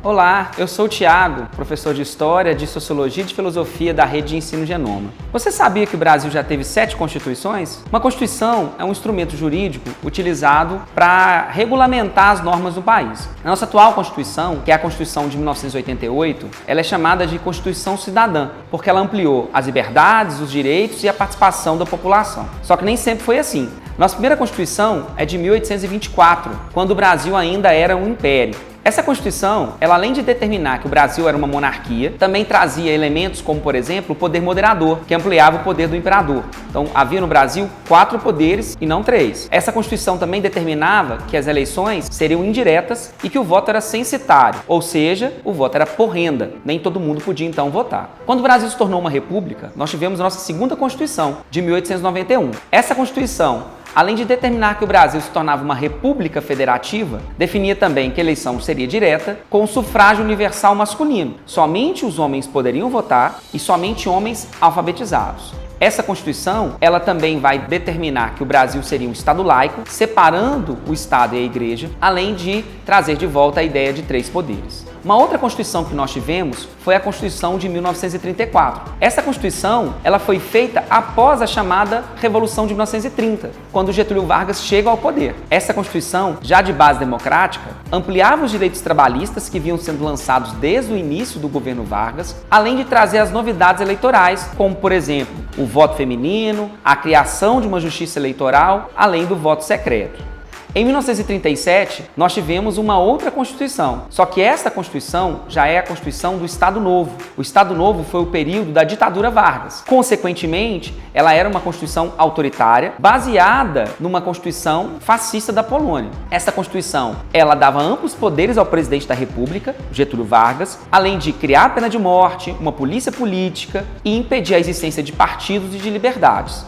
Olá, eu sou o Thiago, professor de História, de Sociologia e de Filosofia da Rede de Ensino Genoma. Você sabia que o Brasil já teve 7 constituições? Uma constituição é um instrumento jurídico utilizado para regulamentar as normas do país. A nossa atual Constituição, que é a Constituição de 1988, ela é chamada de Constituição Cidadã, porque ela ampliou as liberdades, os direitos e a participação da população. Só que nem sempre foi assim. Nossa primeira Constituição é de 1824, quando o Brasil ainda era um império. Essa Constituição, ela além de determinar que o Brasil era uma monarquia, também trazia elementos como, por exemplo, o poder moderador, que ampliava o poder do imperador. Então, havia no Brasil 4 poderes e não 3. Essa Constituição também determinava que as eleições seriam indiretas e que o voto era censitário, ou seja, o voto era por renda. Nem todo mundo podia, então, votar. Quando o Brasil se tornou uma república, nós tivemos a nossa segunda Constituição, de 1891. Essa Constituição, além de determinar que o Brasil se tornava uma república federativa, definia também que a eleição seria direta, com sufrágio universal masculino. Somente os homens poderiam votar e somente homens alfabetizados. Essa Constituição, ela também vai determinar que o Brasil seria um Estado laico, separando o Estado e a Igreja, além de trazer de volta a ideia de 3 poderes. Uma outra Constituição que nós tivemos foi a Constituição de 1934. Essa Constituição, ela foi feita após a chamada Revolução de 1930, quando Getúlio Vargas chega ao poder. Essa Constituição, já de base democrática, ampliava os direitos trabalhistas que vinham sendo lançados desde o início do governo Vargas, além de trazer as novidades eleitorais, como, por exemplo, o voto feminino, a criação de uma justiça eleitoral, além do voto secreto. Em 1937, nós tivemos uma outra Constituição, só que essa Constituição já é a Constituição do Estado Novo. O Estado Novo foi o período da ditadura Vargas. Consequentemente, ela era uma Constituição autoritária, baseada numa Constituição fascista da Polônia. Essa Constituição, ela dava amplos poderes ao presidente da República, Getúlio Vargas, além de criar a pena de morte, uma polícia política e impedir a existência de partidos e de liberdades.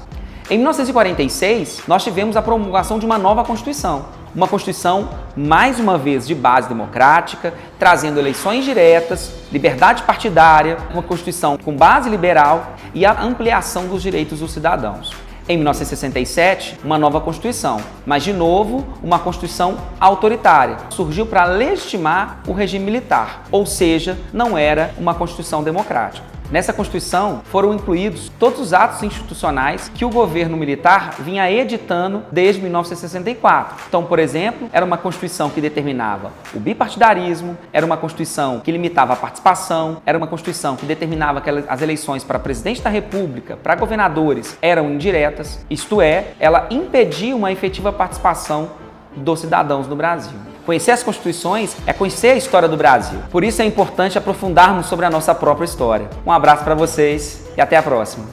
Em 1946, nós tivemos a promulgação de uma nova Constituição. Uma Constituição, mais uma vez, de base democrática, trazendo eleições diretas, liberdade partidária, uma Constituição com base liberal e a ampliação dos direitos dos cidadãos. Em 1967, uma nova Constituição, mas de novo uma Constituição autoritária. Surgiu para legitimar o regime militar, ou seja, não era uma Constituição democrática. Nessa Constituição foram incluídos todos os atos institucionais que o governo militar vinha editando desde 1964. Então, por exemplo, era uma Constituição que determinava o bipartidarismo, era uma Constituição que limitava a participação, era uma Constituição que determinava que as eleições para presidente da República, para governadores, eram indiretas, isto é, ela impedia uma efetiva participação dos cidadãos no Brasil. Conhecer as Constituições é conhecer a história do Brasil. Por isso é importante aprofundarmos sobre a nossa própria história. Um abraço para vocês e até a próxima.